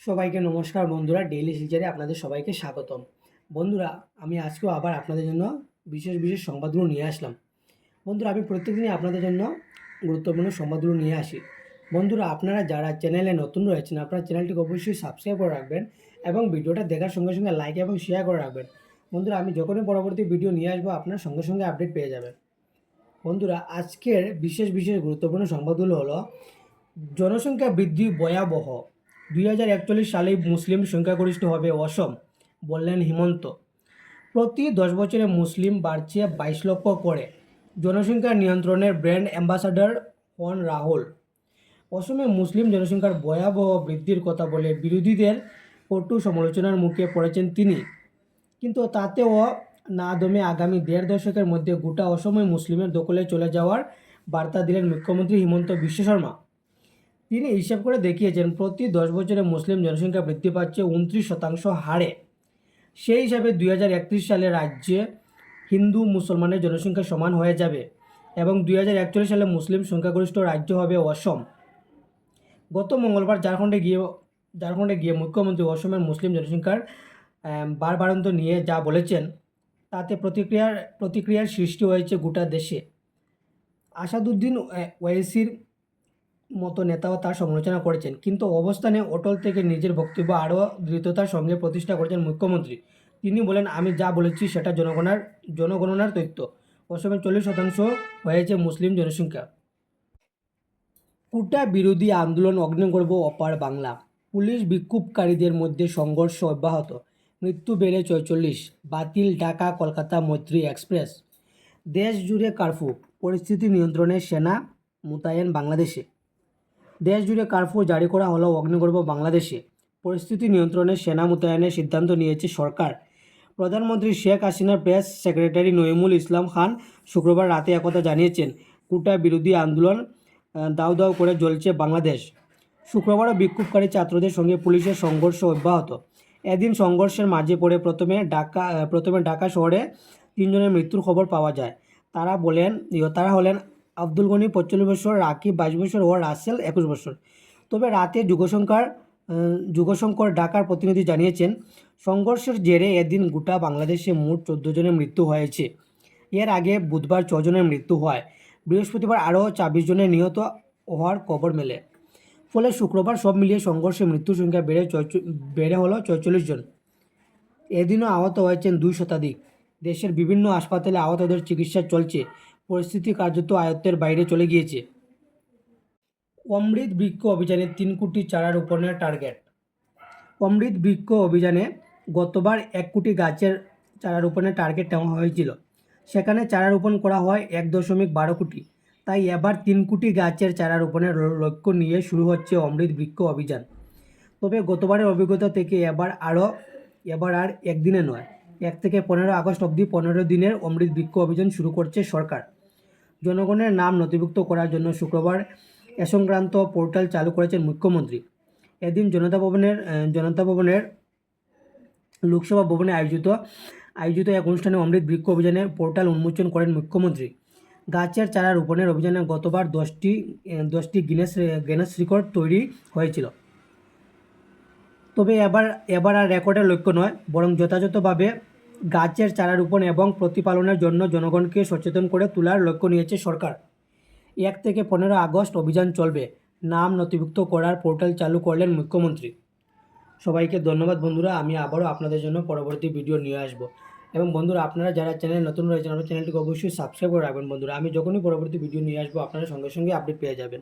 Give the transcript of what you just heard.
সবাইকে নমস্কার বন্ধুরা, ডেইলি শিলচারে আপনাদের সবাইকে স্বাগতম। বন্ধুরা, আমি আজকেও আবার আপনাদের জন্য বিশেষ বিশেষ সংবাদগুলো নিয়ে আসলাম। বন্ধুরা, আমি প্রত্যেকদিনই আপনাদের জন্য গুরুত্বপূর্ণ সংবাদগুলো নিয়ে আসি। বন্ধুরা, আপনারা যারা চ্যানেলে নতুন রয়েছেন, আপনারা চ্যানেলটিকে অবশ্যই সাবস্ক্রাইব করে রাখবেন এবং ভিডিওটা দেখার সঙ্গে সঙ্গে লাইক এবং শেয়ার করে রাখবেন। বন্ধুরা, আমি যখনই পরবর্তী ভিডিও নিয়ে আসবো আপনার সঙ্গে সঙ্গে আপডেট পেয়ে যাবেন। বন্ধুরা, আজকের বিশেষ বিশেষ গুরুত্বপূর্ণ সংবাদগুলো হলো জনসংখ্যা বৃদ্ধি ভয়াবহ, 2041 সালেই মুসলিম সংখ্যাগরিষ্ঠ হবে অসম, বললেন হিমন্ত। প্রতি 10 বছরে মুসলিম বাড়ছে 22 লক্ষ করে, জনসংখ্যা নিয়ন্ত্রণের ব্র্যান্ড অ্যাম্বাসাডর হন রাহুল। অসমে মুসলিম জনসংখ্যার ভয়াবহ বৃদ্ধির কথা বলে বিরোধীদের কটু সমালোচনার মুখে পড়েছেন তিনি, কিন্তু তাতেও না দমে আগামী 1.5 দশকের মধ্যে গোটা অসময় মুসলিমের দখলে চলে যাওয়ার বার্তা দিলেন মুখ্যমন্ত্রী হিমন্ত বিশ্ব শর্মা। তিনি হিসাব করে দেখিয়েছেন প্রতি 10 বছরে মুসলিম জনসংখ্যা বৃদ্ধি পাচ্ছে 29% হারে। সেই হিসাবে 2031 সালে রাজ্যে হিন্দু মুসলমানের জনসংখ্যা সমান হয়ে যাবে এবং 2041 সালে মুসলিম সংখ্যাগরিষ্ঠ রাজ্য হবে অসম। গত মঙ্গলবার ঝাড়খণ্ডে গিয়ে মুখ্যমন্ত্রী অসমের মুসলিম জনসংখ্যার বাড়ন্ত নিয়ে যা বলেছেন তাতে প্রতিক্রিয়ার সৃষ্টি হয়েছে গোটা দেশে। আসাদুদ্দিন ওয়াইসির মতো নেতাও তার সমালোচনা করেছেন, কিন্তু অবস্থানে অটল থেকে নিজের বক্তব্য আরও দৃঢ়তার সঙ্গে প্রতিষ্ঠা করেছেন মুখ্যমন্ত্রী। তিনি বলেন, আমি যা বলেছি সেটা জনগণনার তথ্য। অসমে 40% হয়েছে মুসলিম জনসংখ্যা। কোটা বিরোধী আন্দোলন অগ্নিগর্ভ অপার বাংলা। পুলিশ বিক্ষোভকারীদের মধ্যে সংঘর্ষ অব্যাহত, মৃত্যু বেড়ে 44, বাতিল ঢাকা কলকাতা মৈত্রী এক্সপ্রেস। দেশ জুড়ে কারফিউ, পরিস্থিতি নিয়ন্ত্রণে সেনা মোতায়েন বাংলাদেশে। দেশ জুড়ে কারফিউ জারি করা হলো অগ্নিগর্ভ বাংলাদেশে। পরিস্থিতি নিয়ন্ত্রণে সেনা মোতায়েনের সিদ্ধান্ত নিয়েছে সরকার। প্রধানমন্ত্রী শেখ হাসিনার প্রেস সেক্রেটারি নঈমুল ইসলাম খান শুক্রবার রাতে একথা জানিয়েছেন। কোটা বিরোধী আন্দোলন দাউ দাউ করে জ্বলছে বাংলাদেশ। শুক্রবারও বিক্ষোভকারী ছাত্রদের সঙ্গে পুলিশের সংঘর্ষ অব্যাহত। এদিন সংঘর্ষের মাঝে পড়ে প্রথমে ঢাকা শহরে 3 জনের মৃত্যুর খবর পাওয়া যায়। তারা হলেন আব্দুল গনি 45 বছর, রাকিব 22 বছর ও রাসেল 21 বছর। তবে রাতে যুগশঙ্কর ঢাকার প্রতিনিধি জানিয়েছেন, সংঘর্ষের জেরে এদিন গোটা বাংলাদেশে মোট 14 জনের মৃত্যু হয়েছে। এর আগে বুধবার 6 জনের মৃত্যু হয়। বৃহস্পতিবার আরও 24 জনের নিহত হওয়ার খবর মেলে। ফলে শুক্রবার সব মিলিয়ে সংঘর্ষে মৃত্যুর সংখ্যা বেড়ে হলো 44 জন। এদিনও আহত হয়েছেন 2 শতাধিক। দেশের বিভিন্ন হাসপাতালে আহতদের চিকিৎসা চলছে। পরিস্থিতি কার্যত আয়ত্তের বাইরে চলে গিয়েছে। অমৃত বৃক্ষ অভিযানে 3 কোটি চারা রোপণের টার্গেট। অমৃত বৃক্ষ অভিযানে গতবার 1 কোটি গাছের চারা রোপণের টার্গেট নেওয়া হয়েছিল। সেখানে চারা রোপণ করা হয় 1.12 কোটি। তাই এবার 3 কোটি গাছের চারা রোপণের লক্ষ্য নিয়ে শুরু হচ্ছে অমৃত বৃক্ষ অভিযান। তবে গতবারের অভিজ্ঞতা থেকে এবার আর একদিনে নয়, 1 থেকে 15 আগস্ট অবধি 15 দিনের অমৃত বৃক্ষ অভিযান শুরু করছে সরকার। জনগণের নাম নথিভুক্ত করার জন্য শুক্রবার এ সংক্রান্ত পোর্টাল চালু করেছেন মুখ্যমন্ত্রী। এদিন জনতা ভবনের লোকসভা ভবনে আয়োজিত এক অনুষ্ঠানে অমৃত বৃক্ষ অভিযানের পোর্টাল উন্মোচন করেন মুখ্যমন্ত্রী। গাছের চারা রোপণের অভিযানে গতবার 10টি গিনেস রেকর্ড তৈরি হয়েছিল। তবে এবার আর রেকর্ডের লক্ষ্য নয়, বরং যথাযথভাবে গাছের চারা রোপণ এবং প্রতিপালনের জন্য জনগণকে সচেতন করে তোলার লক্ষ্য নিয়েছে সরকার। 1 থেকে 15 আগস্ট অভিযান চলবে। নাম নথিভুক্ত করার পোর্টাল চালু করলেন মুখ্যমন্ত্রী। সবাইকে ধন্যবাদ বন্ধুরা, আমি আবারও আপনাদের জন্য পরবর্তী ভিডিও নিয়ে আসবো। এবং বন্ধুরা, আপনারা যারা চ্যানেলে নতুন রয়েছেন, আমার চ্যানেলটিকে অবশ্যই সাবস্ক্রাইব করে রাখবেন বন্ধুরা। আমি যখনই পরবর্তী ভিডিও নিয়ে আসবো আপনারা সঙ্গে সঙ্গে আপডেট পেয়ে যাবেন।